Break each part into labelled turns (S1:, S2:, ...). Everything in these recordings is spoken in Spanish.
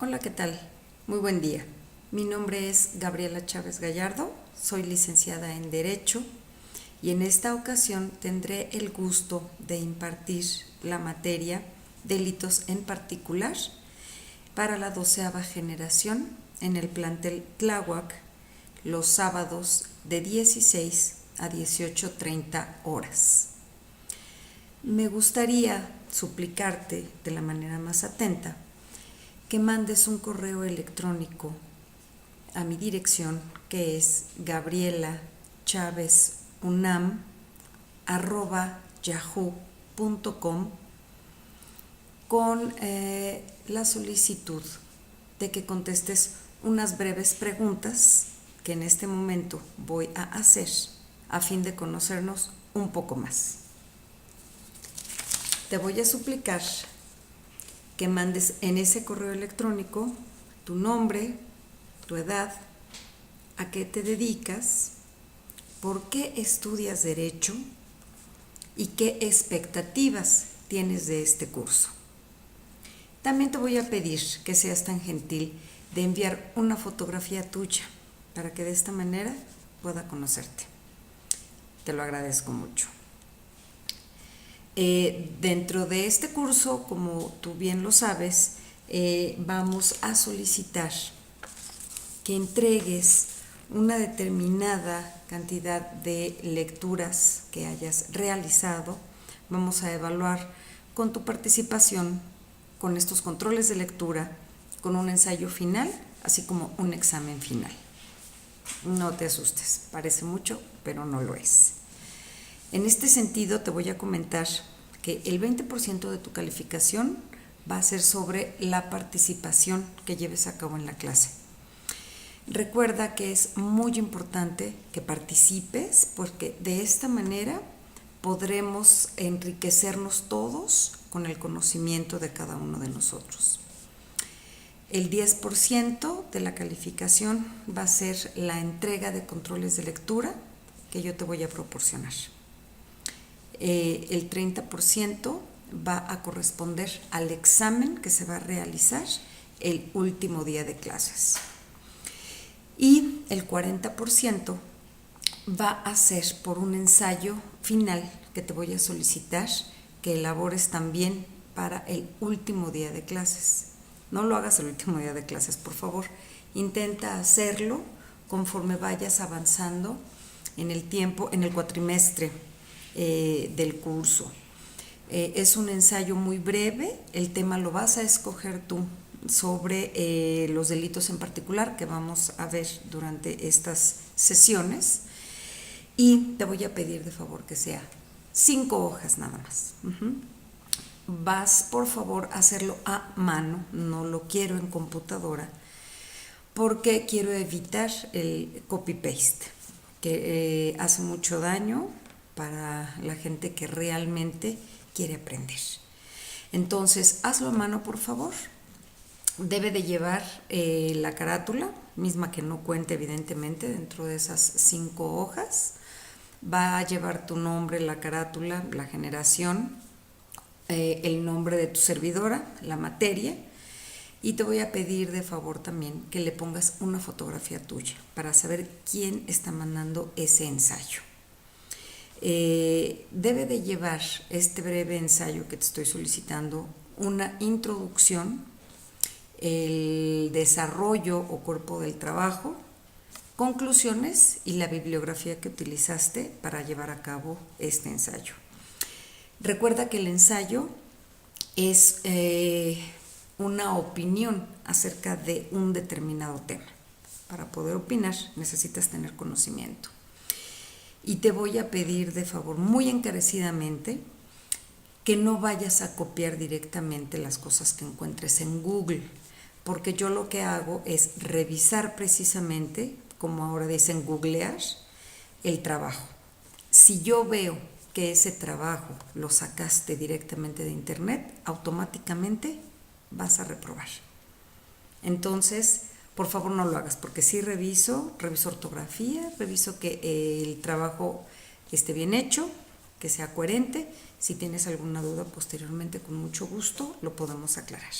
S1: Hola, ¿qué tal? Muy buen día. Mi nombre es Gabriela Chávez Gallardo, soy licenciada en Derecho y en esta ocasión tendré el gusto de impartir la materia Delitos en particular para la 12ª generación en el plantel Tláhuac los sábados de 16 a 18:30 horas. Me gustaría suplicarte de la manera más atenta que mandes un correo electrónico a mi dirección, que es gabrielachavezunam@yahoo.com, con la solicitud de que contestes unas breves preguntas que en este momento voy a hacer a fin de conocernos un poco más. Te voy a suplicar que mandes en ese correo electrónico tu nombre, tu edad, a qué te dedicas, por qué estudias Derecho y qué expectativas tienes de este curso. También te voy a pedir que seas tan gentil de enviar una fotografía tuya para que de esta manera pueda conocerte. Te lo agradezco mucho. Dentro de este curso, como tú bien lo sabes, vamos a solicitar que entregues una determinada cantidad de lecturas que hayas realizado. Vamos a evaluar con tu participación, con estos controles de lectura, con un ensayo final, así como un examen final. No te asustes, parece mucho, pero no lo es. En este sentido, te voy a comentar que el 20% de tu calificación va a ser sobre la participación que lleves a cabo en la clase. Recuerda que es muy importante que participes, porque de esta manera podremos enriquecernos todos con el conocimiento de cada uno de nosotros. El 10% de la calificación va a ser la entrega de controles de lectura que yo te voy a proporcionar. El 30% va a corresponder al examen que se va a realizar el último día de clases. Y el 40% va a ser por un ensayo final que te voy a solicitar que elabores también para el último día de clases. No lo hagas el último día de clases, por favor. Intenta hacerlo conforme vayas avanzando en el tiempo, en el cuatrimestre del curso. Es un ensayo muy breve, el tema lo vas a escoger tú sobre los delitos en particular que vamos a ver durante estas sesiones, y te voy a pedir de favor que sea 5 hojas nada más. Vas por favor a hacerlo a mano, no lo quiero en computadora, porque quiero evitar el copy-paste, que hace mucho daño para la gente que realmente quiere aprender. Entonces, hazlo a mano, por favor. Debe de llevar la carátula, misma que no cuente evidentemente dentro de esas 5 hojas. Va a llevar tu nombre, la carátula, la generación, el nombre de tu servidora, la materia, y te voy a pedir de favor también que le pongas una fotografía tuya para saber quién está mandando ese ensayo. Debe de llevar este breve ensayo que te estoy solicitando una introducción, el desarrollo o cuerpo del trabajo, conclusiones y la bibliografía que utilizaste para llevar a cabo este ensayo. Recuerda que el ensayo es una opinión acerca de un determinado tema. Para poder opinar necesitas tener conocimiento. Y te voy a pedir de favor, muy encarecidamente, que no vayas a copiar directamente las cosas que encuentres en Google, porque yo lo que hago es revisar precisamente, como ahora dicen, googlear el trabajo. Si yo veo que ese trabajo lo sacaste directamente de internet, automáticamente vas a reprobar. Entonces, por favor no lo hagas, porque sí reviso ortografía, reviso que el trabajo esté bien hecho, que sea coherente. Si tienes alguna duda posteriormente, con mucho gusto lo podemos aclarar.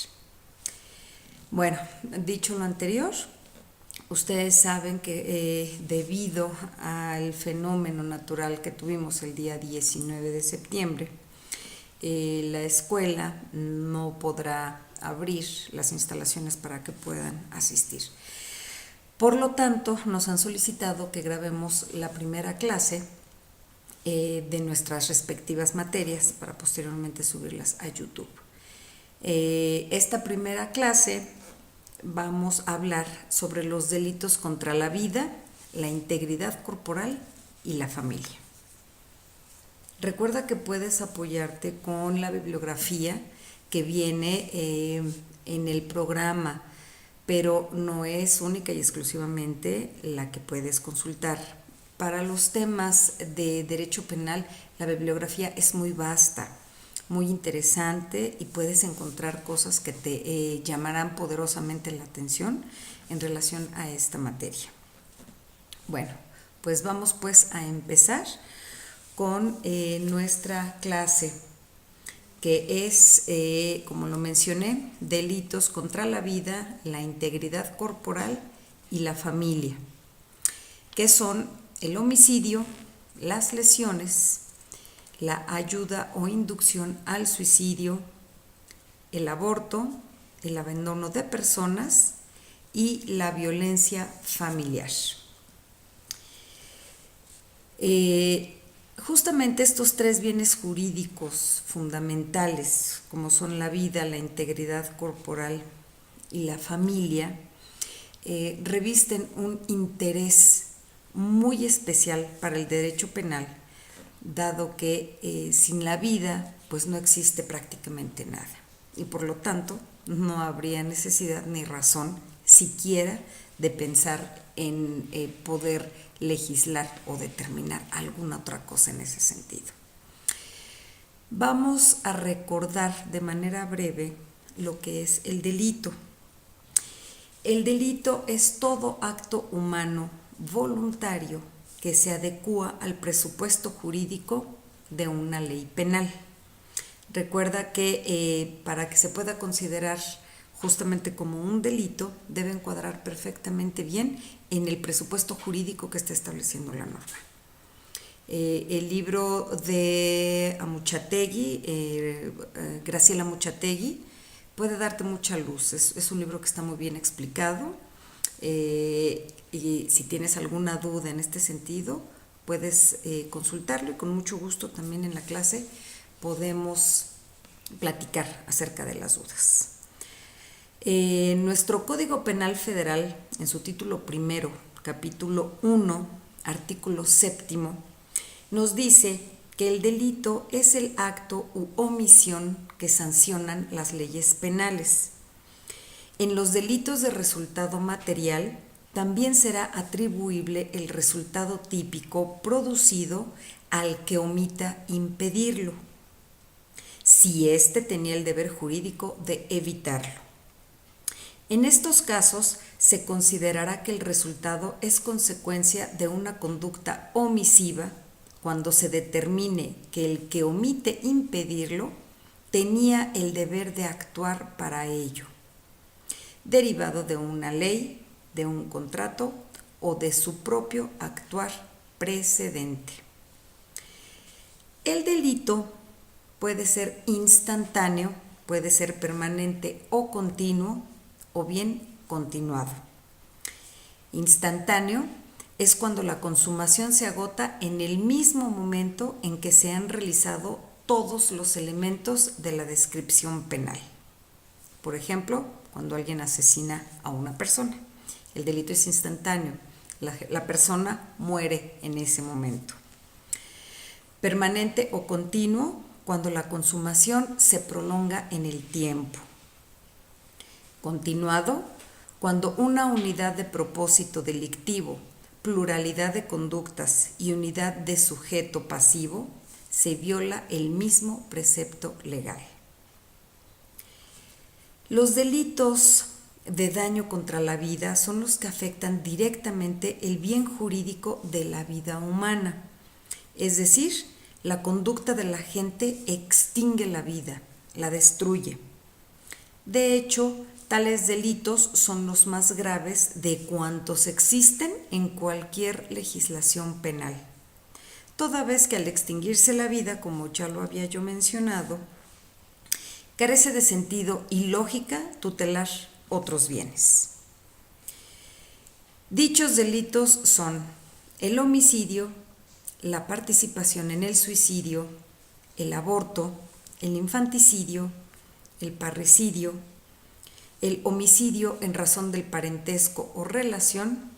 S1: Bueno, dicho lo anterior, ustedes saben que debido al fenómeno natural que tuvimos el día 19 de septiembre, la escuela no podrá abrir las instalaciones para que puedan asistir. Por lo tanto, nos han solicitado que grabemos la primera clase de nuestras respectivas materias para posteriormente subirlas a YouTube. Esta primera clase vamos a hablar sobre los delitos contra la vida, la integridad corporal y la familia. Recuerda que puedes apoyarte con la bibliografía que viene en el programa, pero no es única y exclusivamente la que puedes consultar. Para los temas de derecho penal, la bibliografía es muy vasta, muy interesante y puedes encontrar cosas que te llamarán poderosamente la atención en relación a esta materia. Bueno, pues vamos pues a empezar con nuestra clase, que es, como lo mencioné, delitos contra la vida, la integridad corporal y la familia, que son el homicidio, las lesiones, la ayuda o inducción al suicidio, el aborto, el abandono de personas y la violencia familiar. Justamente estos tres bienes jurídicos fundamentales, como son la vida, la integridad corporal y la familia, revisten un interés muy especial para el derecho penal, dado que sin la vida pues no existe prácticamente nada y por lo tanto no habría necesidad ni razón siquiera de pensar en poder legislar o determinar alguna otra cosa en ese sentido. Vamos a recordar de manera breve lo que es el delito. El delito es todo acto humano voluntario que se adecúa al presupuesto jurídico de una ley penal. Recuerda que para que se pueda considerar justamente como un delito, debe encuadrar perfectamente bien en el presupuesto jurídico que está estableciendo la norma. El libro de Amuchategui, Graciela Amuchategui, puede darte mucha luz. Es un libro que está muy bien explicado. Y si tienes alguna duda en este sentido, puedes consultarlo y con mucho gusto también en la clase podemos platicar acerca de las dudas. Nuestro Código Penal Federal, en su título primero, capítulo 1, artículo 7, nos dice que el delito es el acto u omisión que sancionan las leyes penales. En los delitos de resultado material también será atribuible el resultado típico producido al que omita impedirlo, si éste tenía el deber jurídico de evitarlo. En estos casos se considerará que el resultado es consecuencia de una conducta omisiva cuando se determine que el que omite impedirlo tenía el deber de actuar para ello, derivado de una ley, de un contrato o de su propio actuar precedente. El delito puede ser instantáneo, puede ser permanente o continuo, o bien continuado. Instantáneo es cuando la consumación se agota en el mismo momento en que se han realizado todos los elementos de la descripción penal. Por ejemplo, cuando alguien asesina a una persona, el delito es instantáneo, la persona muere en ese momento. Permanente o continuo, cuando la consumación se prolonga en el tiempo. Continuado, cuando una unidad de propósito delictivo, pluralidad de conductas y unidad de sujeto pasivo, se viola el mismo precepto legal. Los delitos de daño contra la vida son los que afectan directamente el bien jurídico de la vida humana, es decir, la conducta de la gente extingue la vida, la destruye. De hecho, Tales delitos son los más graves de cuantos existen en cualquier legislación penal, toda vez que al extinguirse la vida, como ya lo había yo mencionado, carece de sentido y lógica tutelar otros bienes. Dichos delitos son el homicidio, la participación en el suicidio, el aborto, el infanticidio, el parricidio, el homicidio en razón del parentesco o relación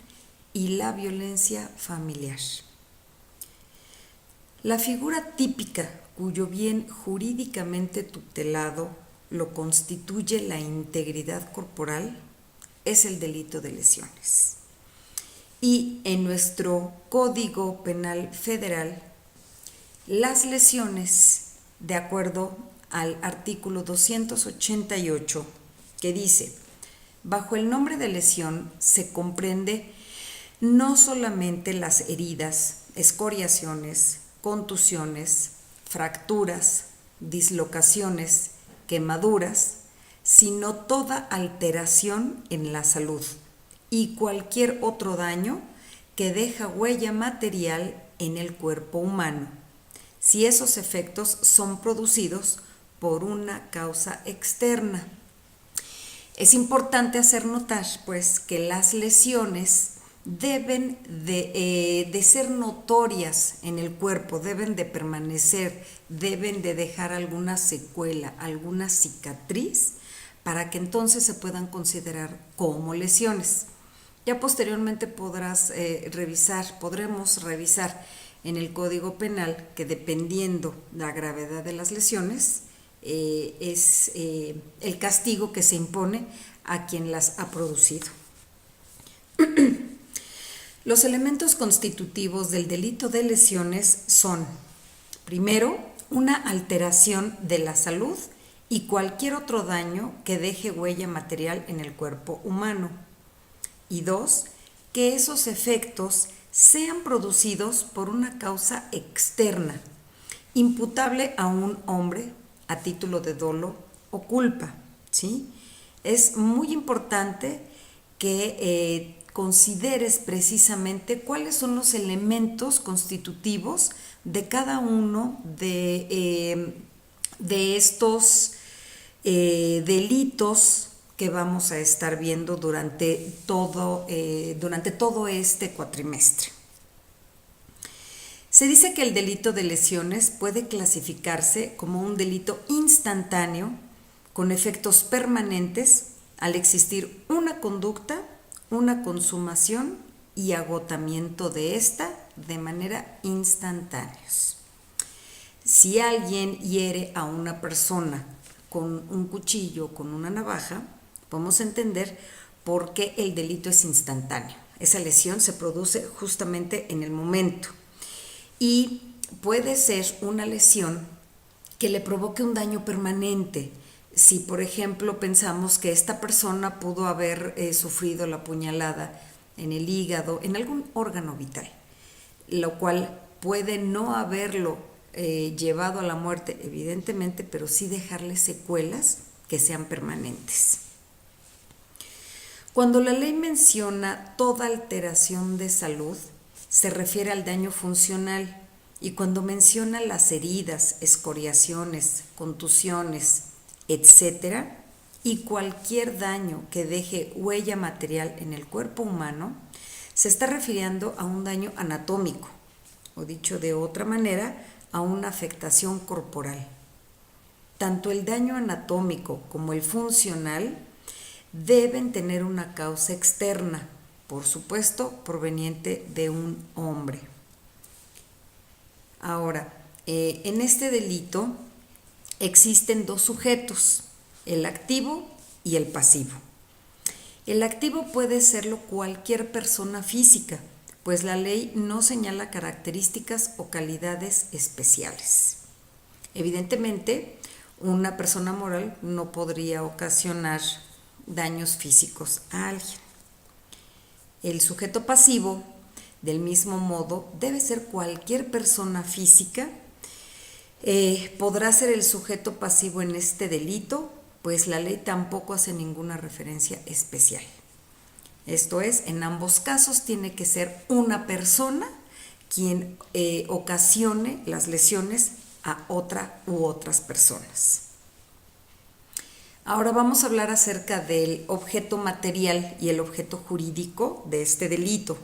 S1: y la violencia familiar. La figura típica cuyo bien jurídicamente tutelado lo constituye la integridad corporal es el delito de lesiones. Y en nuestro Código Penal Federal, las lesiones, de acuerdo al artículo 288, que dice, bajo el nombre de lesión se comprende no solamente las heridas, escoriaciones, contusiones, fracturas, dislocaciones, quemaduras, sino toda alteración en la salud y cualquier otro daño que deja huella material en el cuerpo humano, si esos efectos son producidos por una causa externa. Es importante hacer notar, pues, que las lesiones deben de ser notorias en el cuerpo, deben de permanecer, deben de dejar alguna secuela, alguna cicatriz, para que entonces se puedan considerar como lesiones. Ya posteriormente podremos revisar en el Código Penal que dependiendo la gravedad de las lesiones, es el castigo que se impone a quien las ha producido. Los elementos constitutivos del delito de lesiones son, primero, una alteración de la salud y cualquier otro daño que deje huella material en el cuerpo humano. Y dos, que esos efectos sean producidos por una causa externa, imputable a un hombre a título de dolo o culpa, ¿sí? Es muy importante que consideres precisamente cuáles son los elementos constitutivos de cada uno de estos delitos que vamos a estar viendo durante todo este cuatrimestre. Se dice que el delito de lesiones puede clasificarse como un delito instantáneo con efectos permanentes al existir una conducta, una consumación y agotamiento de esta de manera instantáneos. Si alguien hiere a una persona con un cuchillo, con una navaja, podemos entender por qué el delito es instantáneo. Esa lesión se produce justamente en el momento. Y puede ser una lesión que le provoque un daño permanente. Si, por ejemplo, pensamos que esta persona pudo haber sufrido la puñalada en el hígado, en algún órgano vital, lo cual puede no haberlo llevado a la muerte, evidentemente, pero sí dejarle secuelas que sean permanentes. Cuando la ley menciona toda alteración de salud, se refiere al daño funcional, y cuando menciona las heridas, escoriaciones, contusiones, etcétera, y cualquier daño que deje huella material en el cuerpo humano, se está refiriendo a un daño anatómico, o dicho de otra manera, a una afectación corporal. Tanto el daño anatómico como el funcional deben tener una causa externa, por supuesto, proveniente de un hombre. Ahora, en este delito existen dos sujetos, el activo y el pasivo. El activo puede serlo cualquier persona física, pues la ley no señala características o calidades especiales. Evidentemente, una persona moral no podría ocasionar daños físicos a alguien. El sujeto pasivo, del mismo modo, debe ser cualquier persona física. Podrá ser el sujeto pasivo en este delito pues la ley tampoco hace ninguna referencia especial. Esto es, en ambos casos tiene que ser una persona quien ocasione las lesiones a otra u otras personas. Ahora vamos a hablar acerca del objeto material y el objeto jurídico de este delito.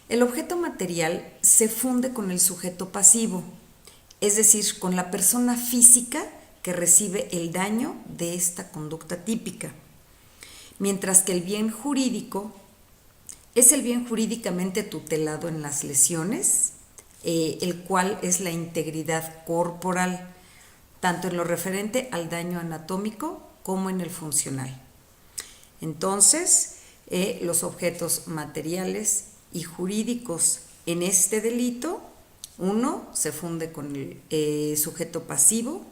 S1: El objeto material se funde con el sujeto pasivo, es decir, con la persona física que recibe el daño de esta conducta típica, mientras que el bien jurídico es el bien jurídicamente tutelado en las lesiones, el cual es la integridad corporal, tanto en lo referente al daño anatómico como en el funcional. Entonces, los objetos materiales y jurídicos en este delito, uno se funde con el sujeto pasivo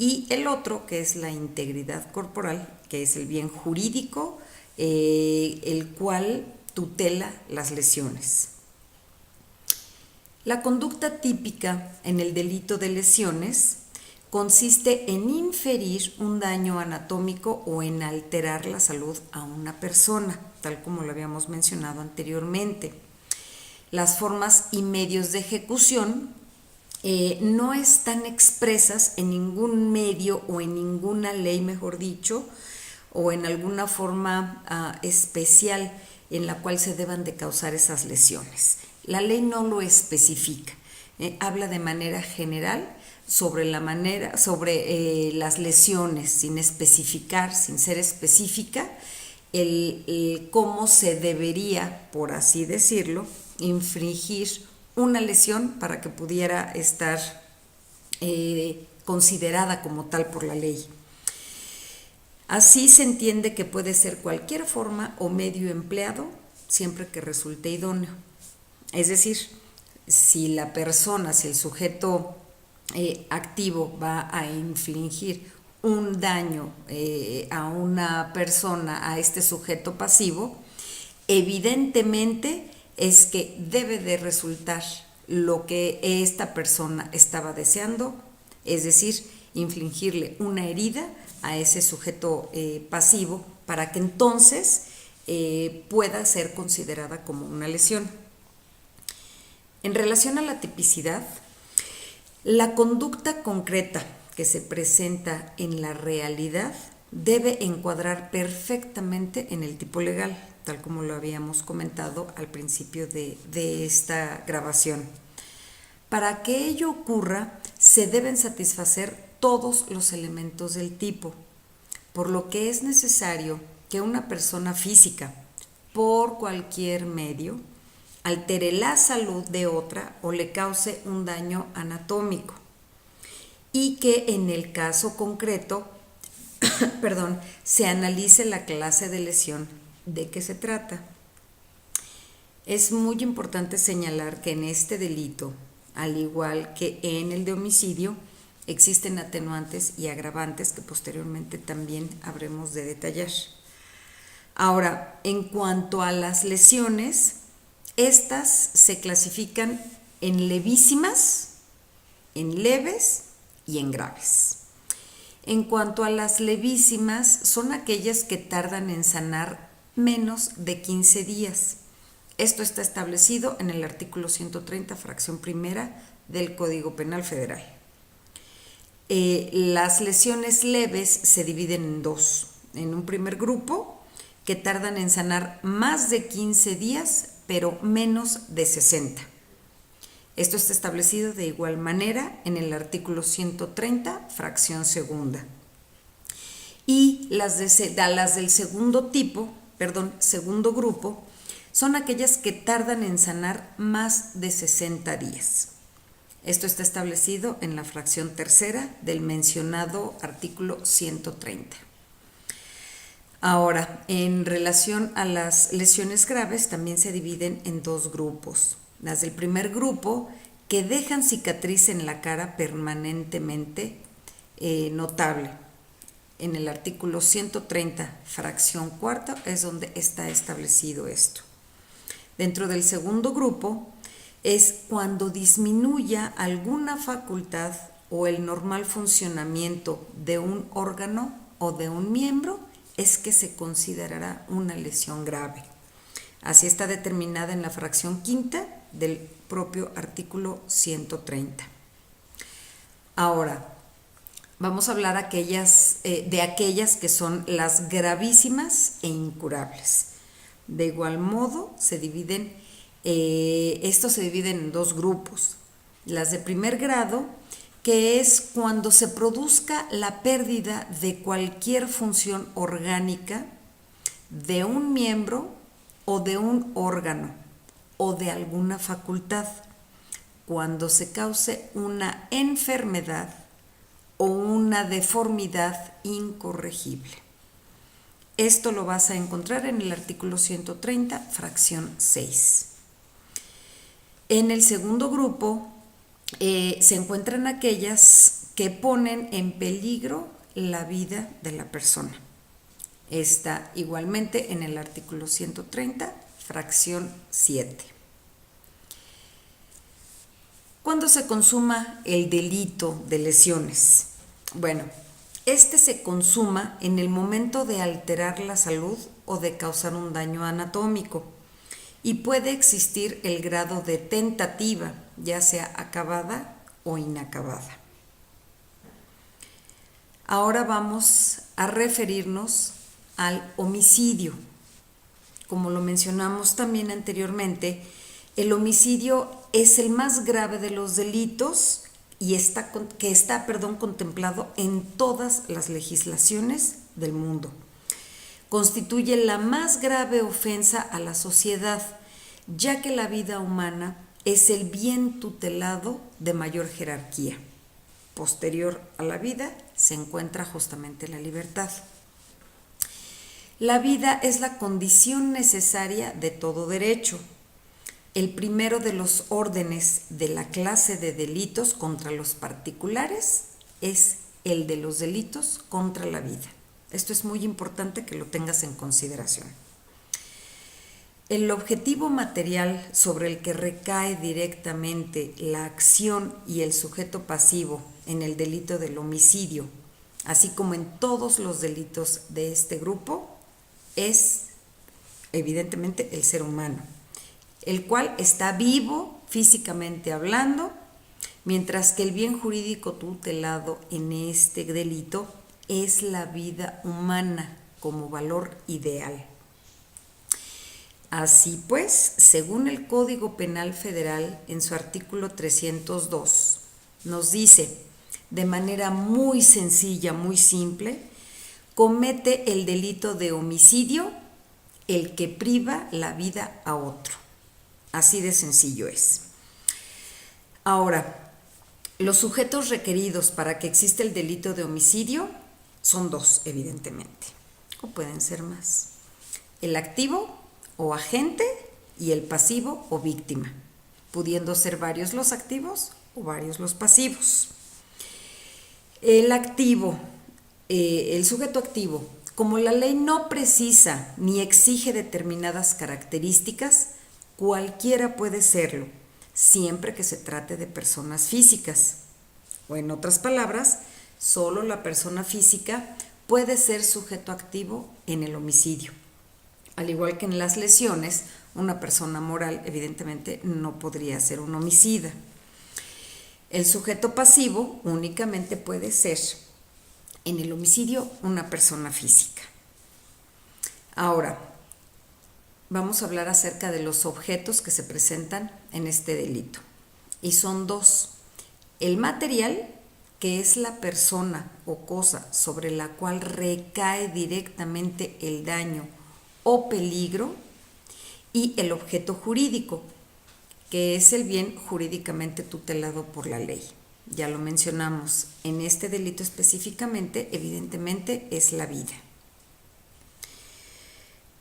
S1: y el otro, que es la integridad corporal, que es el bien jurídico, el cual tutela las lesiones. La conducta típica en el delito de lesiones consiste en inferir un daño anatómico o en alterar la salud a una persona, tal como lo habíamos mencionado anteriormente. Las formas y medios de ejecución no están expresas en ningún medio o en ninguna ley, mejor dicho, o en alguna forma especial en la cual se deban de causar esas lesiones. La ley no lo especifica, habla de manera general sobre las lesiones, sin especificar, sin ser específica, el cómo se debería, por así decirlo, infringir una lesión para que pudiera estar considerada como tal por la ley. Así se entiende que puede ser cualquier forma o medio empleado siempre que resulte idóneo. Es decir, si el sujeto activo va a infligir un daño a una persona, a este sujeto pasivo, evidentemente es que debe de resultar lo que esta persona estaba deseando, es decir, infligirle una herida a ese sujeto pasivo para que entonces pueda ser considerada como una lesión. En relación a la tipicidad, la conducta concreta que se presenta en la realidad debe encuadrar perfectamente en el tipo legal, tal como lo habíamos comentado al principio de esta grabación. Para que ello ocurra, se deben satisfacer todos los elementos del tipo, por lo que es necesario que una persona física, por cualquier medio, altere la salud de otra o le cause un daño anatómico, y que en el caso concreto, se analice la clase de lesión de que se trata. Es muy importante señalar que en este delito, al igual que en el de homicidio, existen atenuantes y agravantes que posteriormente también habremos de detallar. Ahora, en cuanto a las lesiones, estas se clasifican en levísimas, en leves y en graves. En cuanto a las levísimas, son aquellas que tardan en sanar menos de 15 días. Esto está establecido en el artículo 130, fracción primera del Código Penal Federal. Las lesiones leves se dividen en dos. En un primer grupo, que tardan en sanar más de 15 días, pero menos de 60. Esto está establecido de igual manera en el artículo 130, fracción segunda. Y las del segundo grupo, son aquellas que tardan en sanar más de 60 días. Esto está establecido en la fracción tercera del mencionado artículo 130. Ahora, en relación a las lesiones graves, también se dividen en dos grupos. Las del primer grupo, que dejan cicatriz en la cara permanentemente notable. En el artículo 130, fracción cuarta, es donde está establecido esto. Dentro del segundo grupo, es cuando disminuya alguna facultad o el normal funcionamiento de un órgano o de un miembro es que se considerará una lesión grave. Así está determinada en la fracción quinta del propio artículo 130. Ahora, vamos a hablar de aquellas que son las gravísimas e incurables. De igual modo, esto se divide en dos grupos. Las de primer grado, que es cuando se produzca la pérdida de cualquier función orgánica de un miembro o de un órgano o de alguna facultad, cuando se cause una enfermedad o una deformidad incorregible. Esto lo vas a encontrar en el artículo 130, fracción 6. En el segundo grupo se encuentran aquellas que ponen en peligro la vida de la persona. Está igualmente en el artículo 130, fracción 7. ¿Cuándo se consuma el delito de lesiones? Bueno, este se consuma en el momento de alterar la salud o de causar un daño anatómico y puede existir el grado de tentativa, ya sea acabada o inacabada. Ahora vamos a referirnos al homicidio. Como lo mencionamos también anteriormente, el homicidio es el más grave de los delitos y está contemplado en todas las legislaciones del mundo. Constituye la más grave ofensa a la sociedad, ya que la vida humana es el bien tutelado de mayor jerarquía. Posterior a la vida se encuentra justamente la libertad. La vida es la condición necesaria de todo derecho. El primero de los órdenes de la clase de delitos contra los particulares es el de los delitos contra la vida. Esto es muy importante que lo tengas en consideración. El objetivo material sobre el que recae directamente la acción y el sujeto pasivo en el delito del homicidio, así como en todos los delitos de este grupo, es evidentemente el ser humano, el cual está vivo físicamente hablando, mientras que el bien jurídico tutelado en este delito es la vida humana como valor ideal. Así pues, según el Código Penal Federal, en su artículo 302, nos dice, de manera muy sencilla, muy simple, comete el delito de homicidio el que priva la vida a otro. Así de sencillo es. Ahora, los sujetos requeridos para que exista el delito de homicidio son dos, evidentemente, o pueden ser más. El activo o agente y el pasivo o víctima, pudiendo ser varios los activos o varios los pasivos. El activo, el sujeto activo, como la ley no precisa ni exige determinadas características, cualquiera puede serlo, siempre que se trate de personas físicas. O en otras palabras, solo la persona física puede ser sujeto activo en el homicidio. Al igual que en las lesiones, una persona moral evidentemente no podría ser un homicida. El sujeto pasivo únicamente puede ser en el homicidio una persona física. Ahora, vamos a hablar acerca de los objetos que se presentan en este delito. Y son dos. El material, que es la persona o cosa sobre la cual recae directamente el daño o peligro, y el objeto jurídico, que es el bien jurídicamente tutelado por la ley. Ya lo mencionamos, en este delito específicamente, evidentemente, es la vida.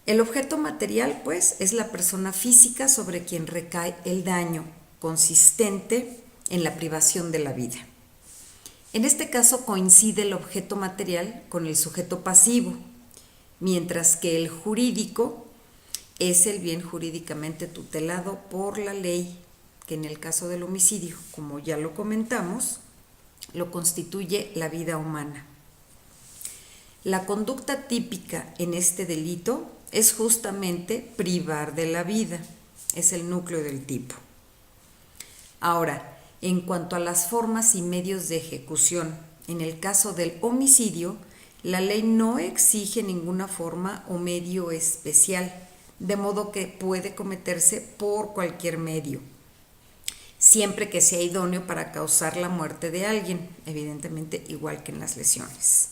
S1: El objeto material, pues, es la persona física sobre quien recae el daño consistente en la privación de la vida. En este caso coincide el objeto material con el sujeto pasivo, mientras que el jurídico es el bien jurídicamente tutelado por la ley, que en el caso del homicidio, como ya lo comentamos, lo constituye la vida humana. La conducta típica en este delito es justamente privar de la vida, es el núcleo del tipo. Ahora, en cuanto a las formas y medios de ejecución, en el caso del homicidio, la ley no exige ninguna forma o medio especial, de modo que puede cometerse por cualquier medio, siempre que sea idóneo para causar la muerte de alguien, evidentemente igual que en las lesiones.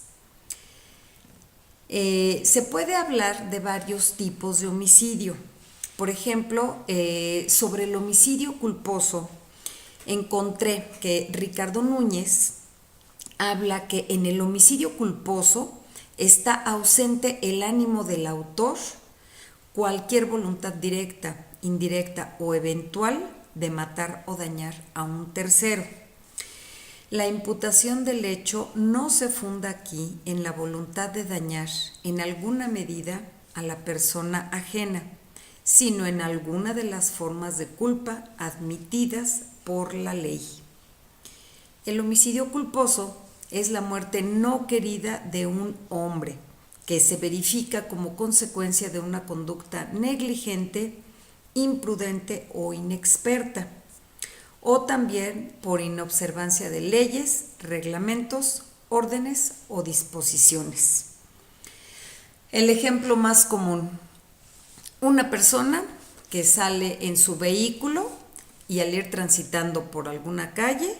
S1: Se puede hablar de varios tipos de homicidio. Por ejemplo, sobre el homicidio culposo, encontré que Ricardo Núñez habla que en el homicidio culposo está ausente el ánimo del autor, cualquier voluntad directa, indirecta o eventual de matar o dañar a un tercero. La imputación del hecho no se funda aquí en la voluntad de dañar en alguna medida a la persona ajena, sino en alguna de las formas de culpa admitidas por la ley. El homicidio culposo es la muerte no querida de un hombre, que se verifica como consecuencia de una conducta negligente, imprudente o inexperta, o también por inobservancia de leyes, reglamentos, órdenes o disposiciones. El ejemplo más común: una persona que sale en su vehículo y al ir transitando por alguna calle,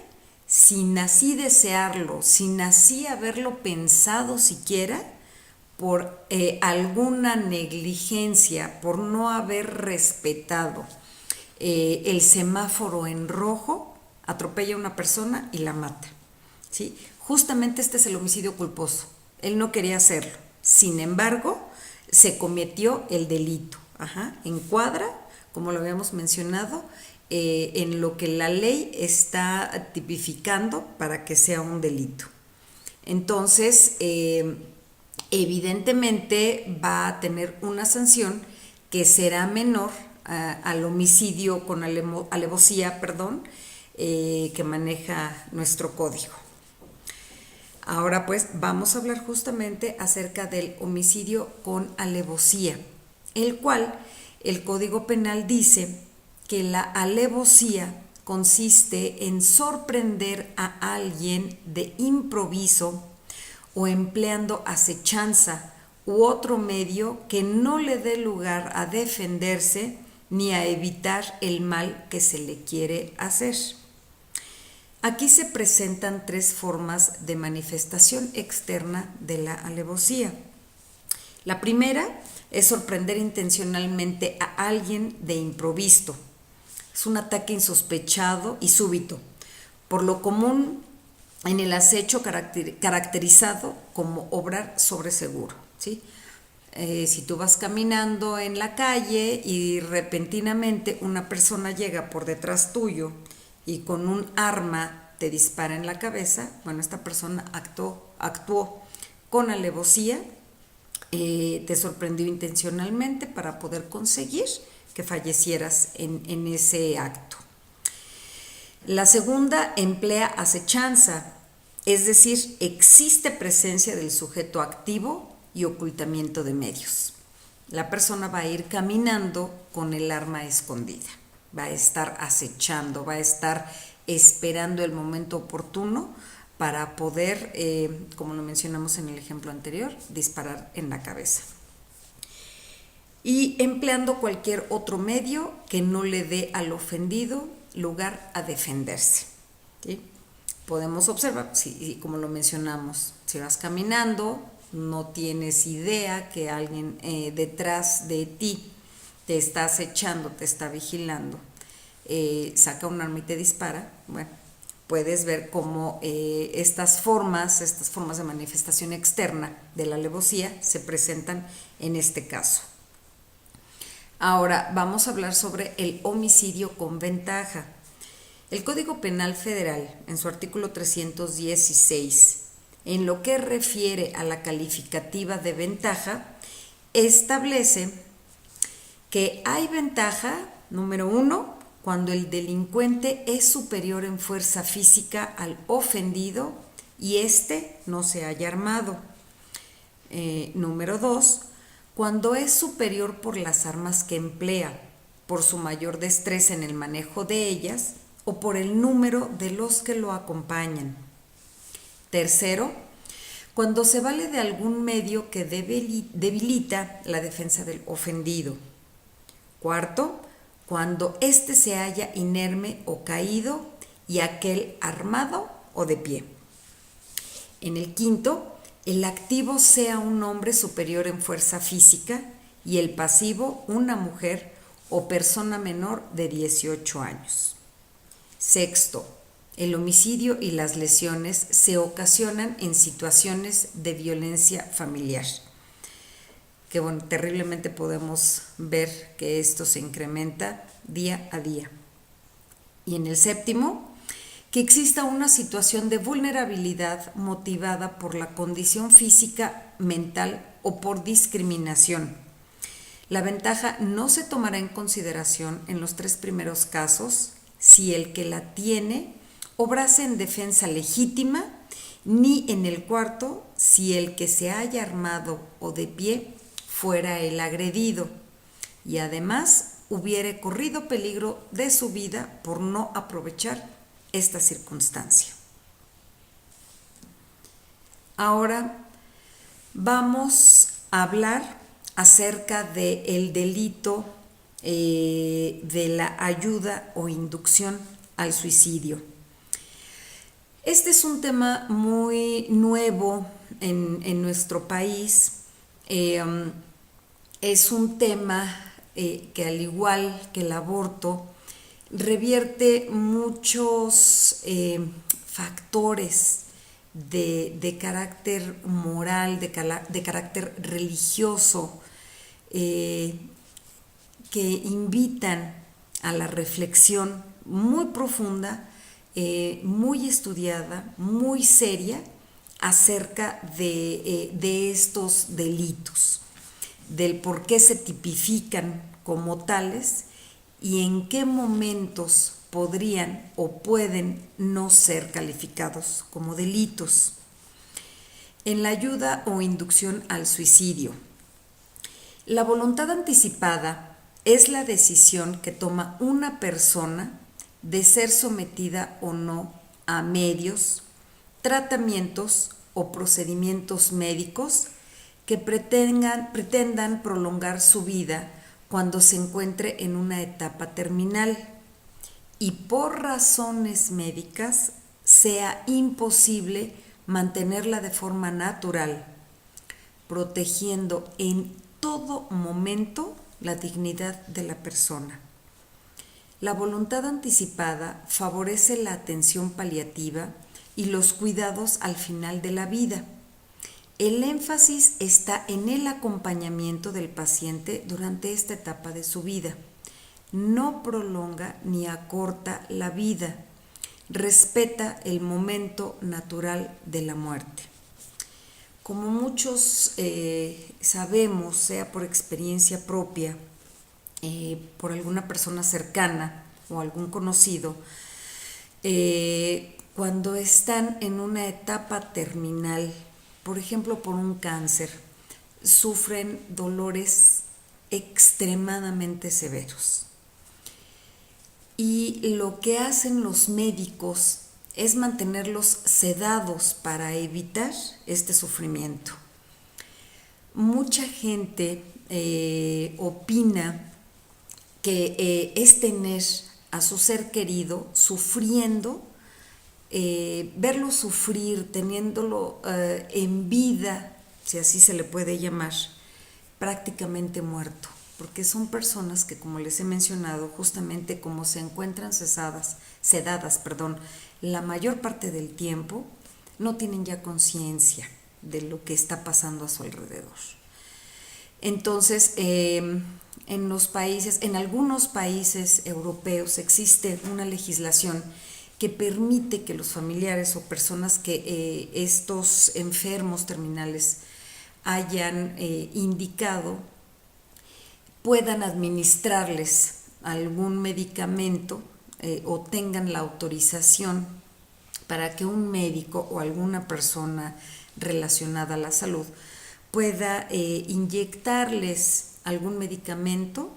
S1: sin así desearlo, sin así haberlo pensado siquiera, por alguna negligencia, por no haber respetado el semáforo en rojo, atropella a una persona y la mata, ¿sí? Justamente este es el homicidio culposo. Él no quería hacerlo, sin embargo, se cometió el delito. Encuadra, como lo habíamos mencionado, en lo que la ley está tipificando para que sea un delito. Entonces, evidentemente va a tener una sanción que será menor al homicidio con alevosía, que maneja nuestro código. Ahora pues vamos a hablar justamente acerca del homicidio con alevosía, el cual el Código Penal dice que la alevosía consiste en sorprender a alguien de improviso o empleando acechanza u otro medio que no le dé lugar a defenderse ni a evitar el mal que se le quiere hacer. Aquí se presentan tres formas de manifestación externa de la alevosía. La primera es sorprender intencionalmente a alguien de improviso. Es un ataque insospechado y súbito, por lo común en el acecho caracterizado como obrar sobre seguro, ¿sí? Si tú vas caminando en la calle y repentinamente una persona llega por detrás tuyo y con un arma te dispara en la cabeza, bueno, esta persona actuó con alevosía, te sorprendió intencionalmente para poder conseguir que fallecieras en ese acto. La segunda emplea acechanza, es decir, existe presencia del sujeto activo y ocultamiento de medios. La persona va a ir caminando con el arma escondida, va a estar acechando, va a estar esperando el momento oportuno para poder, como lo mencionamos en el ejemplo anterior, disparar en la cabeza. Y empleando cualquier otro medio que no le dé al ofendido lugar a defenderse, ¿sí? Podemos observar, sí, como lo mencionamos, si vas caminando, no tienes idea que alguien detrás de ti te está acechando, te está vigilando, saca un arma y te dispara, bueno, puedes ver cómo estas formas de manifestación externa de la alevosía se presentan en este caso. Ahora vamos a hablar sobre el homicidio con ventaja. El Código Penal Federal, en su artículo 316, en lo que refiere a la calificativa de ventaja, establece que hay ventaja, número 1, cuando el delincuente es superior en fuerza física al ofendido y éste no se haya armado. Número 2, cuando es superior por las armas que emplea, por su mayor destreza en el manejo de ellas o por el número de los que lo acompañan. Tercero, cuando se vale de algún medio que debilita la defensa del ofendido. Cuarto, cuando éste se halla inerme o caído y aquel armado o de pie. En el quinto, el activo sea un hombre superior en fuerza física y el pasivo una mujer o persona menor de 18 años. Sexto, el homicidio y las lesiones se ocasionan en situaciones de violencia familiar. Que bueno, terriblemente podemos ver que esto se incrementa día a día. Y en el séptimo, que exista una situación de vulnerabilidad motivada por la condición física, mental o por discriminación. La ventaja no se tomará en consideración en los 3 primeros casos si el que la tiene obrase en defensa legítima, ni en el cuarto si el que se haya armado o de pie fuera el agredido y además hubiere corrido peligro de su vida por no aprovechar esta circunstancia. Ahora vamos a hablar acerca del delito de la ayuda o inducción al suicidio. Este es un tema muy nuevo en nuestro país. Es un tema que, al igual que el aborto, revierte muchos factores de carácter moral, de carácter religioso, que invitan a la reflexión muy profunda, muy estudiada, muy seria acerca de estos delitos, del por qué se tipifican como tales y en qué momentos podrían o pueden no ser calificados como delitos. En la ayuda o inducción al suicidio, la voluntad anticipada es la decisión que toma una persona de ser sometida o no a medios, tratamientos o procedimientos médicos que pretendan prolongar su vida cuando se encuentre en una etapa terminal y por razones médicas sea imposible mantenerla de forma natural, protegiendo en todo momento la dignidad de la persona. La voluntad anticipada favorece la atención paliativa y los cuidados al final de la vida. El énfasis está en el acompañamiento del paciente durante esta etapa de su vida. No prolonga ni acorta la vida, respeta el momento natural de la muerte. Como muchos sabemos, sea por experiencia propia, por alguna persona cercana o algún conocido, cuando están en una etapa terminal, por ejemplo por un cáncer, sufren dolores extremadamente severos. Y lo que hacen los médicos es mantenerlos sedados para evitar este sufrimiento. Mucha gente opina que es tener a su ser querido sufriendo, verlo sufrir, teniéndolo en vida, si así se le puede llamar, prácticamente muerto, porque son personas que, como les he mencionado, justamente como se encuentran sedadas, la mayor parte del tiempo no tienen ya conciencia de lo que está pasando a su alrededor. Entonces, en algunos países europeos existe una legislación que permite que los familiares o personas que estos enfermos terminales hayan indicado puedan administrarles algún medicamento o tengan la autorización para que un médico o alguna persona relacionada a la salud pueda inyectarles algún medicamento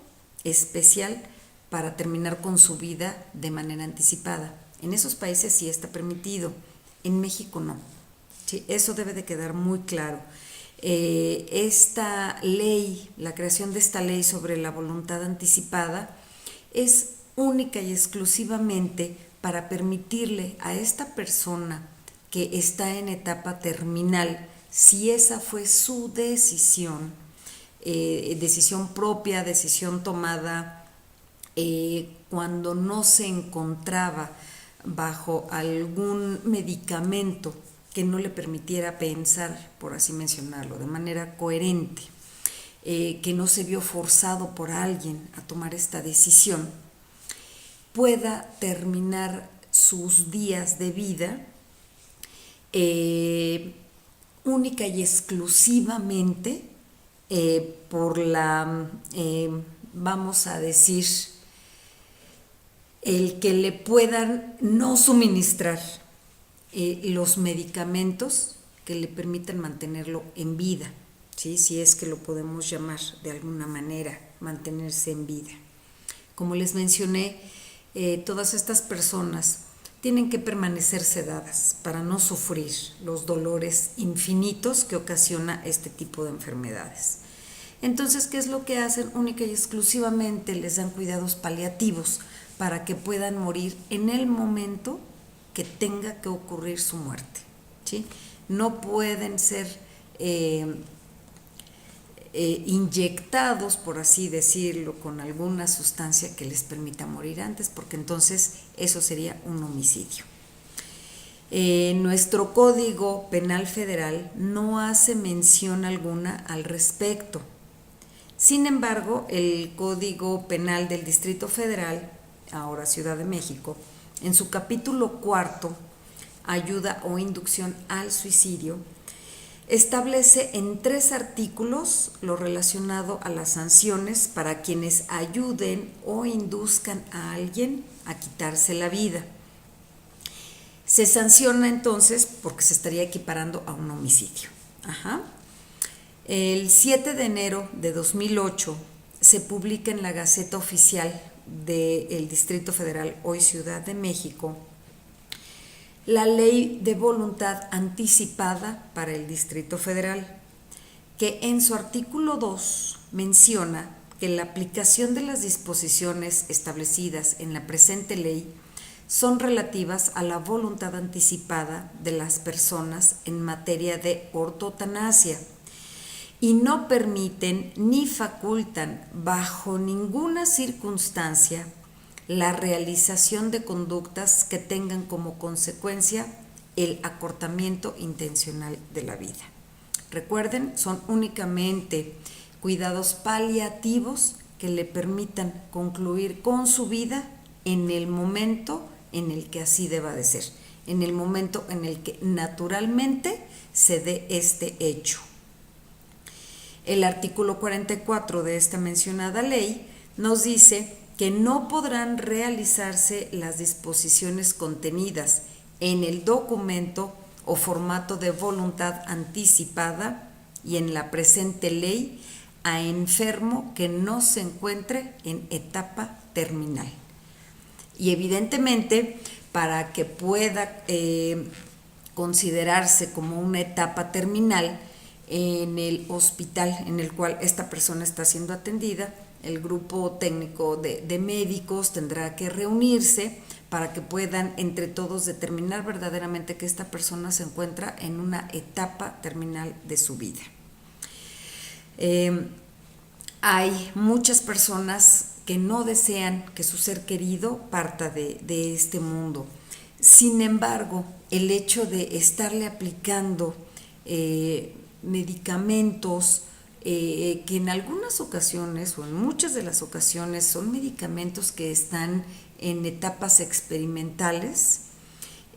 S1: especial para terminar con su vida de manera anticipada. En esos países sí está permitido, en México no. Sí, eso debe de quedar muy claro. Esta ley, la creación de esta ley sobre la voluntad anticipada, es única y exclusivamente para permitirle a esta persona que está en etapa terminal, si esa fue su decisión, decisión propia, decisión tomada cuando no se encontraba bajo algún medicamento que no le permitiera pensar, por así mencionarlo, de manera coherente, que no se vio forzado por alguien a tomar esta decisión, pueda terminar sus días de vida única y exclusivamente por la, vamos a decir, el que le puedan no suministrar los medicamentos que le permitan mantenerlo en vida, ¿sí? Si es que lo podemos llamar de alguna manera, mantenerse en vida. Como les mencioné, todas estas personas tienen que permanecer sedadas para no sufrir los dolores infinitos que ocasiona este tipo de enfermedades. Entonces, ¿qué es lo que hacen? Única y exclusivamente les dan cuidados paliativos para que puedan morir en el momento que tenga que ocurrir su muerte, ¿sí? No pueden ser inyectados, por así decirlo, con alguna sustancia que les permita morir antes, porque entonces eso sería un homicidio. Nuestro Código Penal Federal no hace mención alguna al respecto. Sin embargo, el Código Penal del Distrito Federal, ahora Ciudad de México, en su capítulo 4, ayuda o inducción al suicidio, establece en 3 artículos lo relacionado a las sanciones para quienes ayuden o induzcan a alguien a quitarse la vida. Se sanciona entonces porque se estaría equiparando a un homicidio. El 7 de enero de 2008 se publica en la Gaceta Oficial del Distrito Federal, hoy Ciudad de México, la Ley de Voluntad Anticipada para el Distrito Federal, que en su artículo 2 menciona que la aplicación de las disposiciones establecidas en la presente ley son relativas a la voluntad anticipada de las personas en materia de ortotanasia y no permiten ni facultan bajo ninguna circunstancia la realización de conductas que tengan como consecuencia el acortamiento intencional de la vida. Recuerden, son únicamente cuidados paliativos que le permitan concluir con su vida en el momento en el que así deba de ser, en el momento en el que naturalmente se dé este hecho. El artículo 44 de esta mencionada ley nos dice que no podrán realizarse las disposiciones contenidas en el documento o formato de voluntad anticipada y en la presente ley a enfermo que no se encuentre en etapa terminal. Y evidentemente, para que pueda considerarse como una etapa terminal, en el hospital en el cual esta persona está siendo atendida, el grupo técnico de médicos tendrá que reunirse para que puedan entre todos determinar verdaderamente que esta persona se encuentra en una etapa terminal de su vida. Hay muchas personas que no desean que su ser querido parta de este mundo. Sin embargo, el hecho de estarle aplicando medicamentos que en algunas ocasiones o en muchas de las ocasiones son medicamentos que están en etapas experimentales,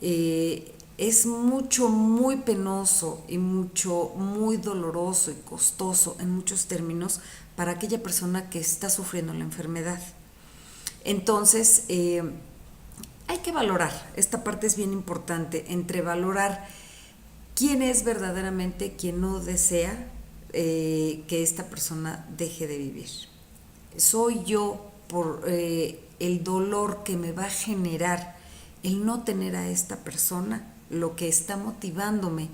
S1: es muy penoso y muy doloroso y costoso en muchos términos para aquella persona que está sufriendo la enfermedad. Entonces, hay que valorar, esta parte es bien importante, entre valorar quién es verdaderamente quien no desea que esta persona deje de vivir. Soy yo por el dolor que me va a generar el no tener a esta persona lo que está motivándome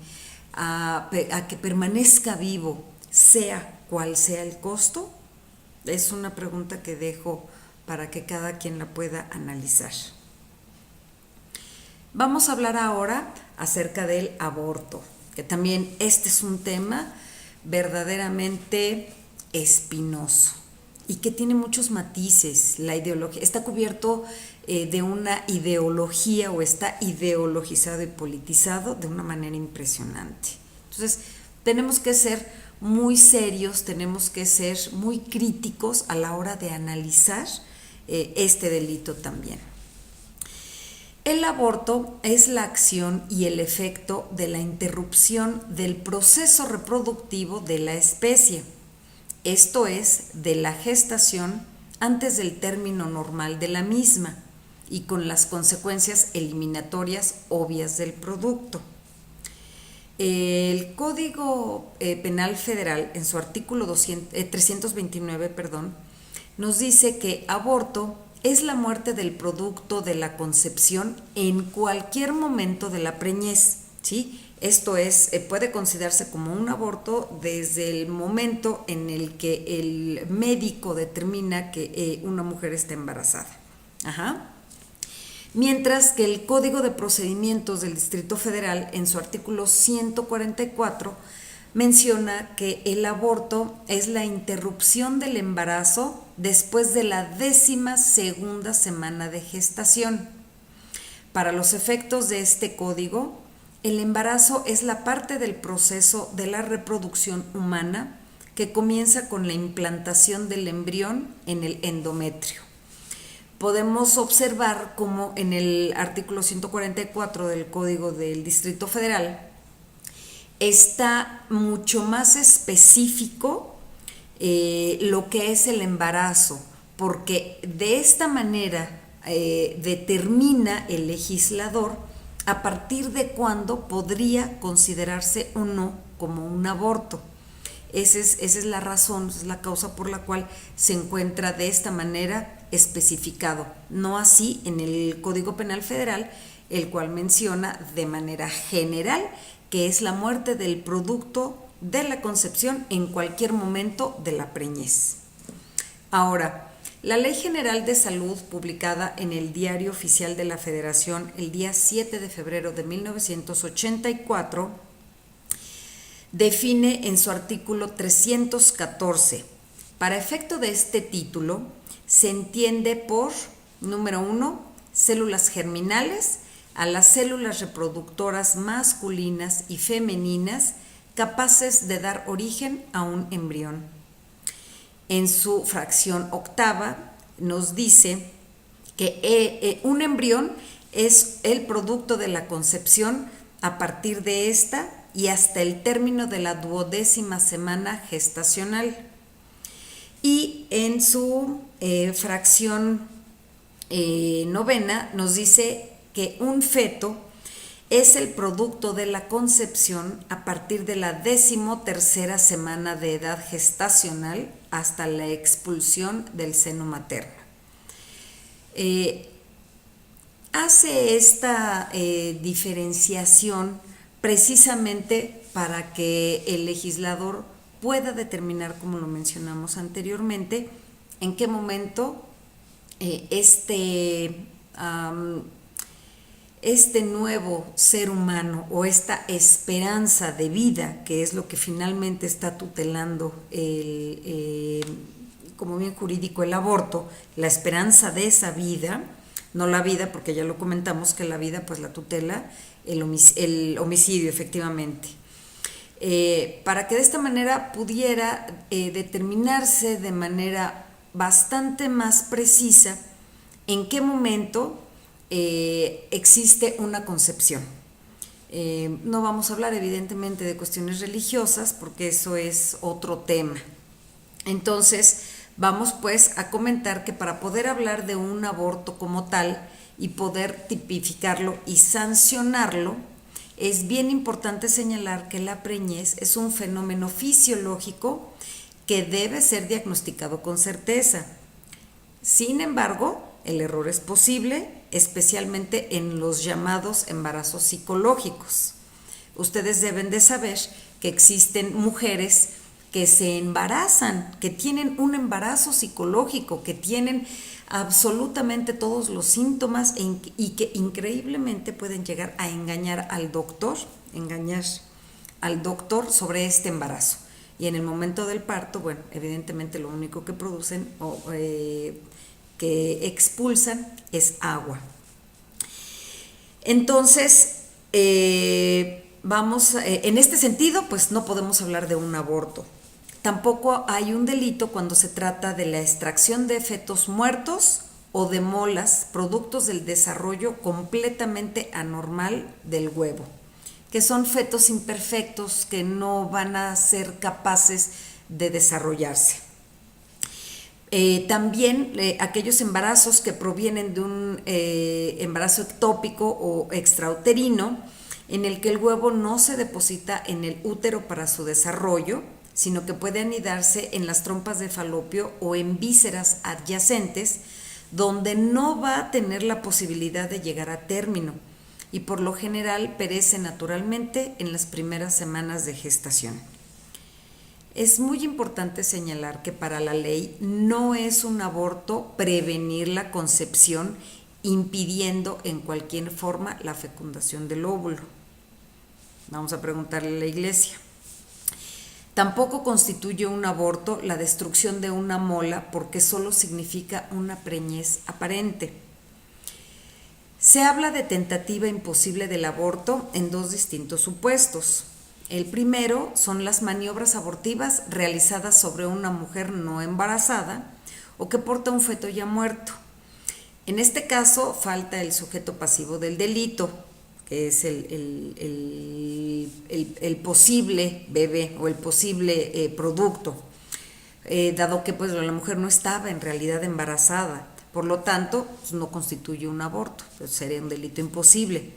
S1: a que permanezca vivo, sea cual sea el costo. Es una pregunta que dejo para que cada quien la pueda analizar. Vamos a hablar ahora acerca del aborto, que también este es un tema verdaderamente espinoso y que tiene muchos matices. La ideología está cubierto de una ideología, o está ideologizado y politizado de una manera impresionante. Entonces, tenemos que ser muy serios, tenemos que ser muy críticos a la hora de analizar este delito también. El aborto es la acción y el efecto de la interrupción del proceso reproductivo de la especie, esto es, de la gestación antes del término normal de la misma y con las consecuencias eliminatorias obvias del producto. El Código Penal Federal, en su artículo 329, nos dice que aborto es la muerte del producto de la concepción en cualquier momento de la preñez, ¿sí? Esto es, puede considerarse como un aborto desde el momento en el que el médico determina que una mujer está embarazada. Mientras que el Código de Procedimientos del Distrito Federal, en su artículo 144, menciona que el aborto es la interrupción del embarazo después de la 12ª semana de gestación. Para los efectos de este código, el embarazo es la parte del proceso de la reproducción humana que comienza con la implantación del embrión en el endometrio. Podemos observar cómo en el artículo 144 del Código del Distrito Federal está mucho más específico lo que es el embarazo, porque de esta manera determina el legislador a partir de cuándo podría considerarse o no como un aborto. Esa es la razón, esa es la causa por la cual se encuentra de esta manera especificado, no así en el Código Penal Federal, el cual menciona de manera general que es la muerte del producto de la concepción en cualquier momento de la preñez. Ahora, la Ley General de Salud, publicada en el Diario Oficial de la Federación el día 7 de febrero de 1984, define en su artículo 314, para efecto de este título, se entiende por, número 1, células germinales, a las células reproductoras masculinas y femeninas capaces de dar origen a un embrión. En su fracción octava nos dice que un embrión es el producto de la concepción a partir de esta y hasta el término de la 12ª semana gestacional. Y en su fracción novena nos dice que un feto es el producto de la concepción a partir de la 13ª semana de edad gestacional hasta la expulsión del seno materno. Hace esta diferenciación precisamente para que el legislador pueda determinar, como lo mencionamos anteriormente, en qué momento este nuevo ser humano o esta esperanza de vida, que es lo que finalmente está tutelando como bien jurídico el aborto, la esperanza de esa vida, no la vida, porque ya lo comentamos que la vida pues la tutela el homicidio efectivamente. Para que de esta manera pudiera determinarse de manera bastante más precisa en qué momento existe una concepción. No vamos a hablar evidentemente de cuestiones religiosas porque eso es otro tema. Entonces vamos pues a comentar que para poder hablar de un aborto como tal y poder tipificarlo y sancionarlo, es bien importante señalar que la preñez es un fenómeno fisiológico que debe ser diagnosticado con certeza. Sin embargo, el error es posible, especialmente en los llamados embarazos psicológicos. Ustedes deben de saber que existen mujeres que se embarazan, que tienen un embarazo psicológico, que tienen absolutamente todos los síntomas y que increíblemente pueden llegar a engañar al doctor sobre este embarazo. Y en el momento del parto, bueno, evidentemente lo único que producen que expulsan es agua. Entonces, en este sentido, pues no podemos hablar de un aborto. Tampoco hay un delito cuando se trata de la extracción de fetos muertos o de molas, productos del desarrollo completamente anormal del huevo, que son fetos imperfectos que no van a ser capaces de desarrollarse. También aquellos embarazos que provienen de un embarazo ectópico o extrauterino, en el que el huevo no se deposita en el útero para su desarrollo, sino que puede anidarse en las trompas de falopio o en vísceras adyacentes, donde no va a tener la posibilidad de llegar a término y por lo general perece naturalmente en las primeras semanas de gestación. Es muy importante señalar que para la ley no es un aborto prevenir la concepción impidiendo en cualquier forma la fecundación del óvulo. Vamos a preguntarle a la Iglesia. Tampoco constituye un aborto la destrucción de una mola porque solo significa una preñez aparente. Se habla de tentativa imposible del aborto en dos distintos supuestos. El primero son las maniobras abortivas realizadas sobre una mujer no embarazada o que porta un feto ya muerto. En este caso falta el sujeto pasivo del delito, que es el posible bebé o el posible producto, dado que pues la mujer no estaba en realidad embarazada, por lo tanto pues, no constituye un aborto, pues, sería un delito imposible,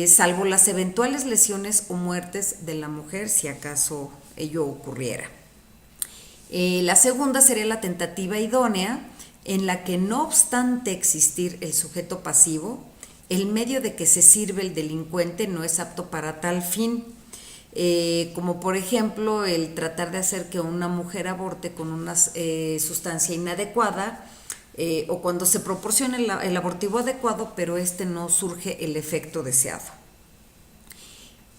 S1: salvo las eventuales lesiones o muertes de la mujer si acaso ello ocurriera. La segunda sería la tentativa idónea, en la que no obstante existir el sujeto pasivo, el medio de que se sirve el delincuente no es apto para tal fin, como por ejemplo el tratar de hacer que una mujer aborte con una sustancia inadecuada, o cuando se proporciona el abortivo adecuado, pero no surge el efecto deseado.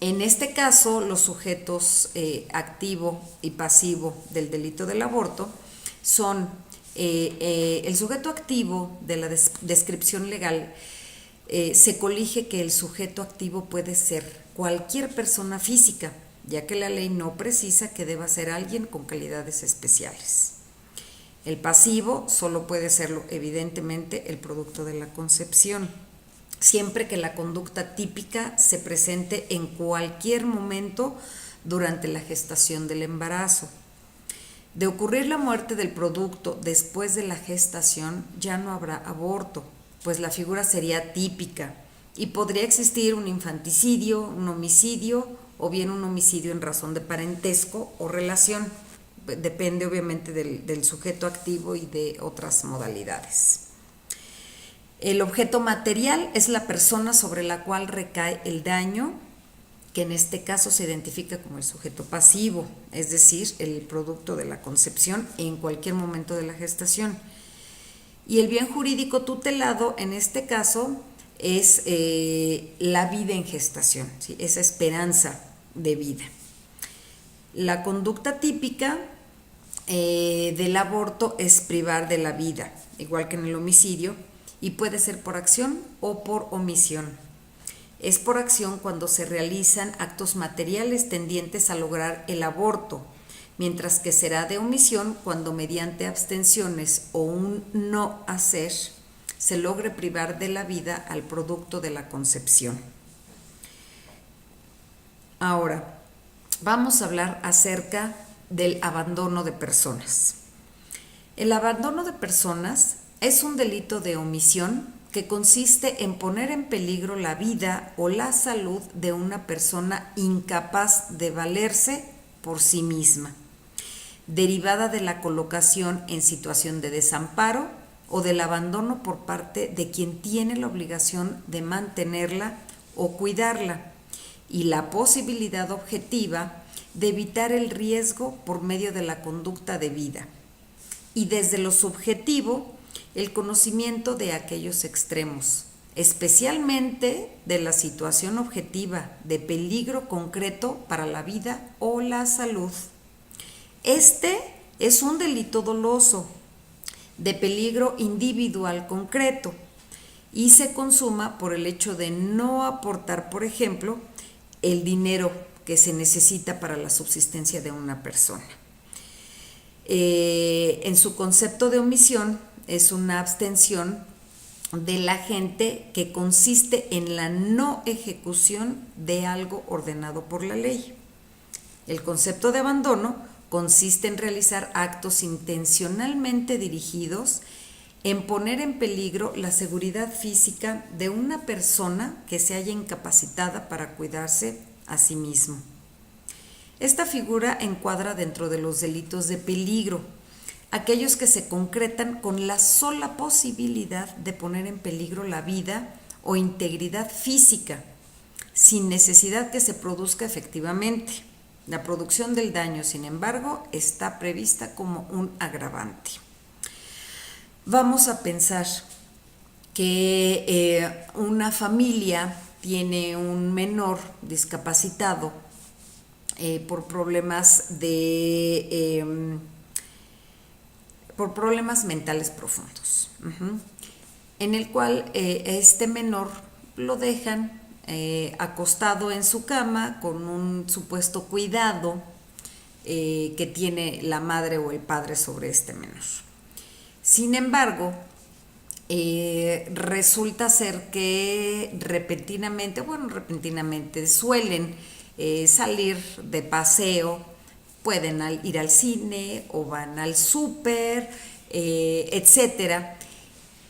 S1: En este caso, los sujetos activo y pasivo del delito del aborto son el sujeto activo de la descripción legal. Se colige que el sujeto activo puede ser cualquier persona física, ya que la ley no precisa que deba ser alguien con calidades especiales. El pasivo solo puede serlo, evidentemente, el producto de la concepción, siempre que la conducta típica se presente en cualquier momento durante la gestación del embarazo. De ocurrir la muerte del producto después de la gestación, ya no habrá aborto, pues la figura sería típica y podría existir un infanticidio, un homicidio o bien un homicidio en razón de parentesco o relación. Depende obviamente del sujeto activo y de otras modalidades. El objeto material es la persona sobre la cual recae el daño, que en este caso se identifica como el sujeto pasivo, es decir, el producto de la concepción en cualquier momento de la gestación. Y el bien jurídico tutelado en este caso es la vida en gestación, ¿sí? Esa esperanza de vida. La conducta típica del aborto es privar de la vida, igual que en el homicidio, y puede ser por acción o por omisión. Es por acción cuando se realizan actos materiales tendientes a lograr el aborto, mientras que será de omisión cuando mediante abstenciones o un no hacer se logre privar de la vida al producto de la concepción. Ahora, vamos a hablar acerca del abandono de personas. El abandono de personas es un delito de omisión que consiste en poner en peligro la vida o la salud de una persona incapaz de valerse por sí misma, derivada de la colocación en situación de desamparo o del abandono por parte de quien tiene la obligación de mantenerla o cuidarla, y la posibilidad objetiva de evitar el riesgo por medio de la conducta debida. Y desde lo subjetivo, el conocimiento de aquellos extremos, especialmente de la situación objetiva de peligro concreto para la vida o la salud. Este es un delito doloso de peligro individual concreto y se consuma por el hecho de no aportar, por ejemplo, el dinero que se necesita para la subsistencia de una persona. En su concepto de omisión es una abstención del agente que consiste en la no ejecución de algo ordenado por la ley. El concepto de abandono consiste en realizar actos intencionalmente dirigidos en poner en peligro la seguridad física de una persona que se halla incapacitada para cuidarse a sí mismo. Esta figura encuadra dentro de los delitos de peligro, aquellos que se concretan con la sola posibilidad de poner en peligro la vida o integridad física, sin necesidad que se produzca efectivamente. La producción del daño, sin embargo, está prevista como un agravante. Vamos a pensar que una familia tiene un menor discapacitado por problemas mentales profundos, en el cual este menor lo dejan acostado en su cama con un supuesto cuidado que tiene la madre o el padre sobre este menor. Sin embargo, resulta ser que repentinamente suelen salir de paseo, pueden ir al cine o van al súper, etcétera,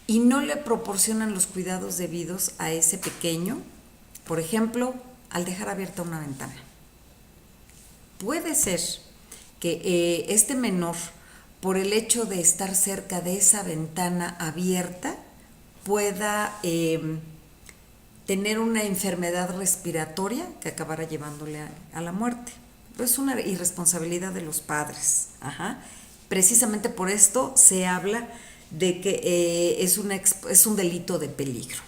S1: y no le proporcionan los cuidados debidos a ese pequeño, por ejemplo, al dejar abierta una ventana. Puede ser que este menor, por el hecho de estar cerca de esa ventana abierta, pueda tener una enfermedad respiratoria que acabará llevándole a la muerte. Es una irresponsabilidad de los padres. Precisamente por esto se habla de que es un delito de peligro.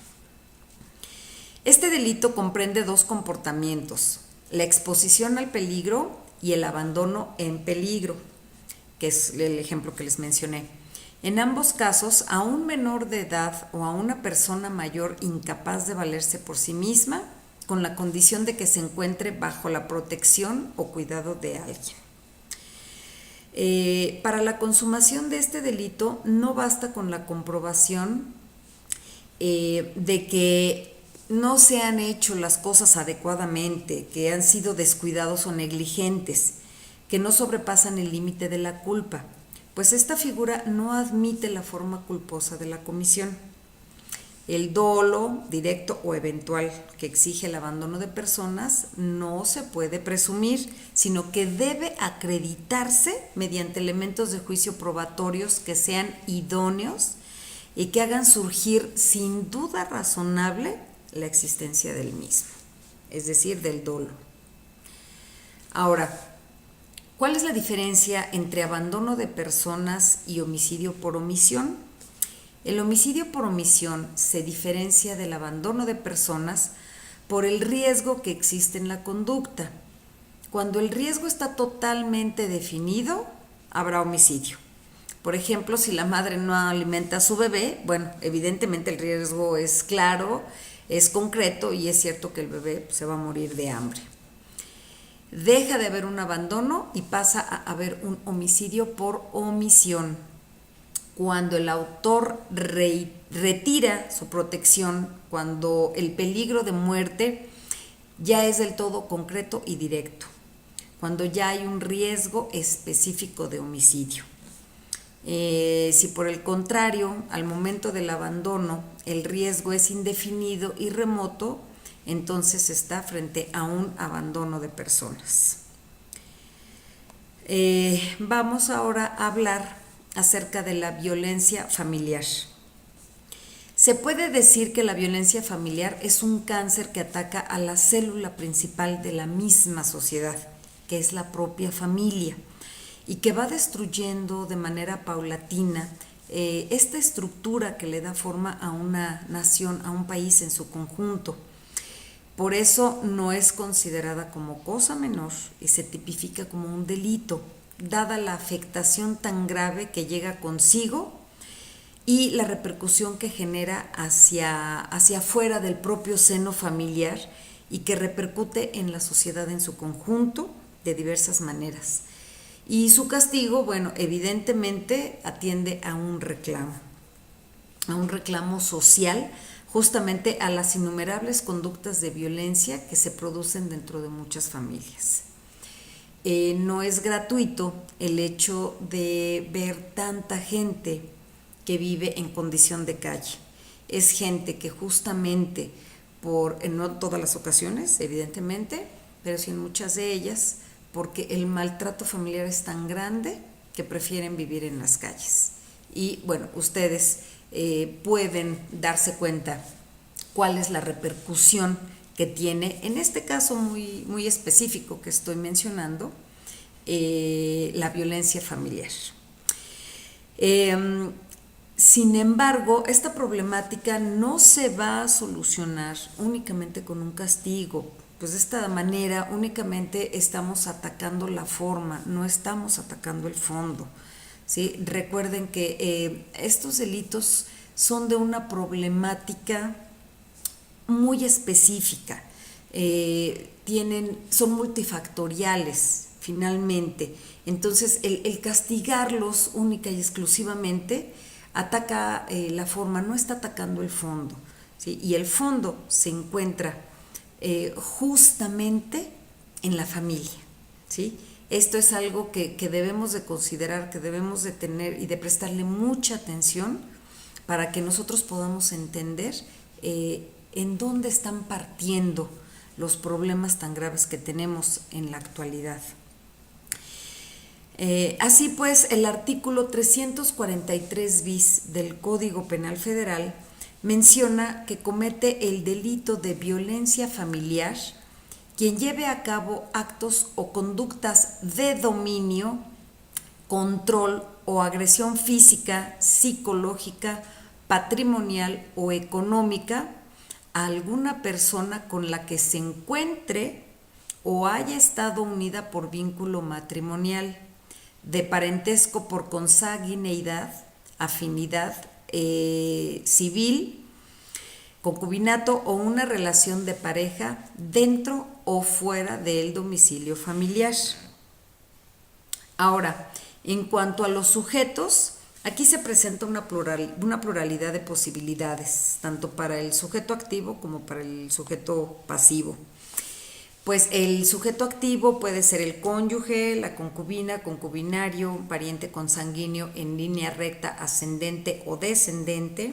S1: Este delito comprende dos comportamientos: la exposición al peligro y el abandono en peligro, que es el ejemplo que les mencioné. En ambos casos, a un menor de edad o a una persona mayor incapaz de valerse por sí misma, con la condición de que se encuentre bajo la protección o cuidado de alguien. Para la consumación de este delito no basta con la comprobación de que no se han hecho las cosas adecuadamente, que han sido descuidados o negligentes, que no sobrepasan el límite de la culpa, pues esta figura no admite la forma culposa de la comisión. El dolo, directo o eventual, que exige el abandono de personas, no se puede presumir, sino que debe acreditarse mediante elementos de juicio probatorios que sean idóneos y que hagan surgir sin duda razonable la existencia del mismo, es decir, del dolo. Ahora, ¿cuál es la diferencia entre abandono de personas y homicidio por omisión? El homicidio por omisión se diferencia del abandono de personas por el riesgo que existe en la conducta. Cuando el riesgo está totalmente definido, habrá homicidio. Por ejemplo, si la madre no alimenta a su bebé, bueno, evidentemente el riesgo es claro, es concreto y es cierto que el bebé se va a morir de hambre. Deja de haber un abandono y pasa a haber un homicidio por omisión, cuando el autor retira su protección, cuando el peligro de muerte ya es del todo concreto y directo, cuando ya hay un riesgo específico de homicidio. Si por el contrario, al momento del abandono, el riesgo es indefinido y remoto, entonces está frente a un abandono de personas. Vamos ahora a hablar acerca de la violencia familiar. Se puede decir que la violencia familiar es un cáncer que ataca a la célula principal de la misma sociedad, que es la propia familia, y que va destruyendo de manera paulatina esta estructura que le da forma a una nación, a un país en su conjunto. Por eso no es considerada como cosa menor y se tipifica como un delito, dada la afectación tan grave que llega consigo y la repercusión que genera hacia afuera del propio seno familiar y que repercute en la sociedad en su conjunto de diversas maneras. Y su castigo, bueno, evidentemente atiende a un reclamo social, justamente a las innumerables conductas de violencia que se producen dentro de muchas familias. No es gratuito el hecho de ver tanta gente que vive en condición de calle. Es gente que justamente en no todas las ocasiones, evidentemente, pero sí en muchas de ellas, porque el maltrato familiar es tan grande que prefieren vivir en las calles. Y bueno, ustedes pueden darse cuenta cuál es la repercusión que tiene, en este caso muy, muy específico que estoy mencionando, la violencia familiar. Sin embargo, esta problemática no se va a solucionar únicamente con un castigo, pues de esta manera únicamente estamos atacando la forma, no estamos atacando el fondo. ¿Sí? Recuerden que estos delitos son de una problemática muy específica, son multifactoriales finalmente, entonces el castigarlos única y exclusivamente ataca la forma, no está atacando el fondo, ¿sí? Y el fondo se encuentra justamente en la familia, ¿sí? Esto es algo que debemos de considerar, que debemos de tener y de prestarle mucha atención para que nosotros podamos entender en dónde están partiendo los problemas tan graves que tenemos en la actualidad. Así pues, el artículo 343 bis del Código Penal Federal menciona que comete el delito de violencia familiar quien lleve a cabo actos o conductas de dominio, control o agresión física, psicológica, patrimonial o económica a alguna persona con la que se encuentre o haya estado unida por vínculo matrimonial, de parentesco por consanguineidad, afinidad civil, concubinato o una relación de pareja dentro o fuera del domicilio familiar. Ahora, en cuanto a los sujetos, aquí se presenta una pluralidad de posibilidades, tanto para el sujeto activo como para el sujeto pasivo. Pues el sujeto activo puede ser el cónyuge, la concubina, concubinario, un pariente consanguíneo en línea recta, ascendente o descendente,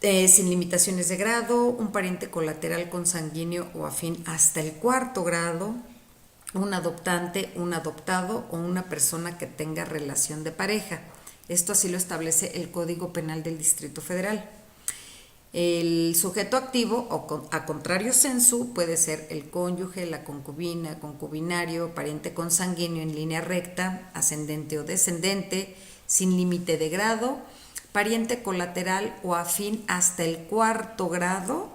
S1: sin limitaciones de grado, un pariente colateral consanguíneo o afín hasta el 4º grado, un adoptante, un adoptado o una persona que tenga relación de pareja. Esto así lo establece el Código Penal del Distrito Federal. El sujeto activo o a contrario sensu puede ser el cónyuge, la concubina, concubinario, pariente consanguíneo en línea recta, ascendente o descendente, sin límite de grado, pariente colateral o afín hasta el 4º grado,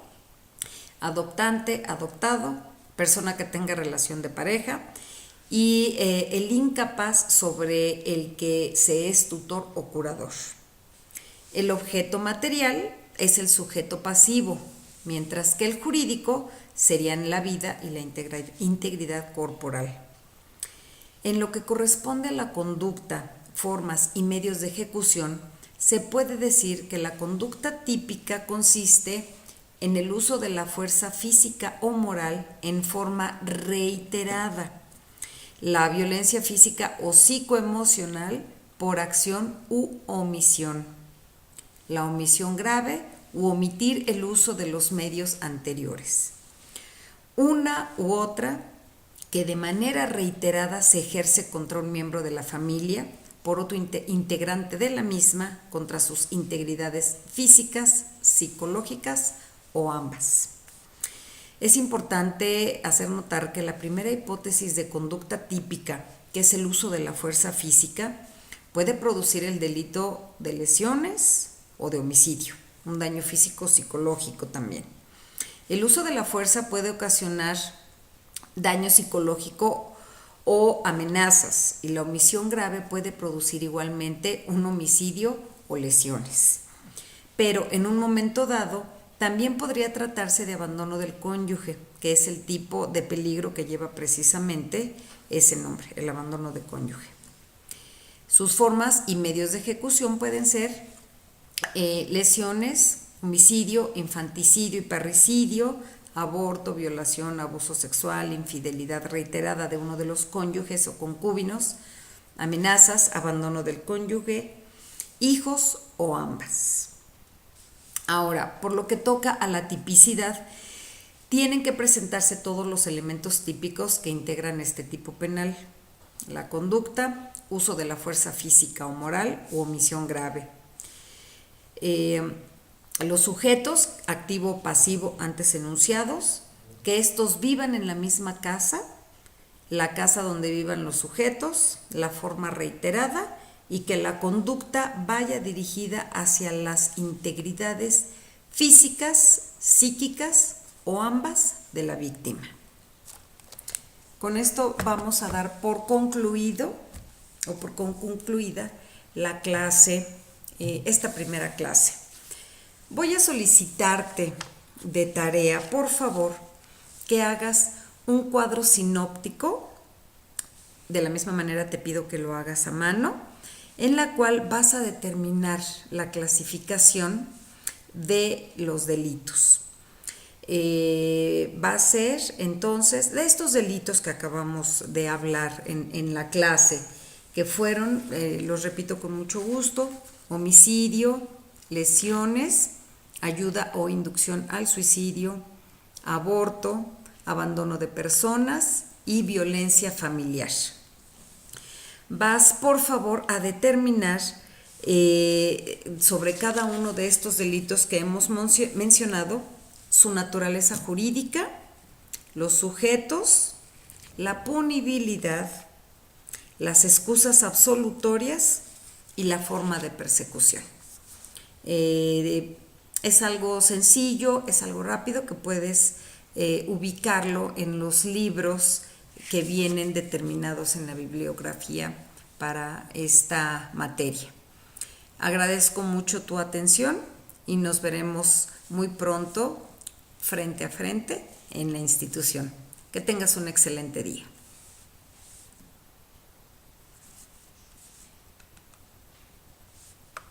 S1: adoptante, adoptado, persona que tenga relación de pareja y el incapaz sobre el que se es tutor o curador. El objeto material es el sujeto pasivo, mientras que el jurídico serían la vida y la integridad corporal. En lo que corresponde a la conducta, formas y medios de ejecución, se puede decir que la conducta típica consiste en el uso de la fuerza física o moral en forma reiterada. La violencia física o psicoemocional por acción u omisión. La omisión grave u omitir el uso de los medios anteriores. Una u otra que de manera reiterada se ejerce contra un miembro de la familia, por otro integrante de la misma, contra sus integridades físicas, psicológicas o ambas. Es importante hacer notar que la primera hipótesis de conducta típica, que es el uso de la fuerza física, puede producir el delito de lesiones o de homicidio, un daño físico psicológico también. El uso de la fuerza puede ocasionar daño psicológico o amenazas, y la omisión grave puede producir igualmente un homicidio o lesiones. Pero en un momento dado también podría tratarse de abandono del cónyuge, que es el tipo de peligro que lleva precisamente ese nombre, el abandono de cónyuge. Sus formas y medios de ejecución pueden ser lesiones, homicidio, infanticidio y parricidio, aborto, violación, abuso sexual, infidelidad reiterada de uno de los cónyuges o concúbinos, amenazas, abandono del cónyuge, hijos o ambas. Ahora, por lo que toca a la tipicidad, tienen que presentarse todos los elementos típicos que integran este tipo penal: la conducta, uso de la fuerza física o moral u omisión grave. Los sujetos, activo o pasivo antes enunciados, que estos vivan en la misma casa, la casa donde vivan los sujetos, la forma reiterada y que la conducta vaya dirigida hacia las integridades físicas, psíquicas o ambas de la víctima. Con esto vamos a dar por concluido o por concluida la clase, esta primera clase. Voy a solicitarte de tarea, por favor, que hagas un cuadro sinóptico. De la misma manera te pido que lo hagas a mano, en la cual vas a determinar la clasificación de los delitos. Va a ser entonces de estos delitos que acabamos de hablar en la clase, que fueron, los repito con mucho gusto: homicidio, lesiones, ayuda o inducción al suicidio, aborto, abandono de personas y violencia familiar. Vas, por favor, a determinar sobre cada uno de estos delitos que hemos mencionado su naturaleza jurídica, los sujetos, la punibilidad, las excusas absolutorias y la forma de persecución. Es algo sencillo, es algo rápido, que puedes ubicarlo en los libros que vienen determinados en la bibliografía para esta materia. Agradezco mucho tu atención y nos veremos muy pronto frente a frente en la institución. Que tengas un excelente día.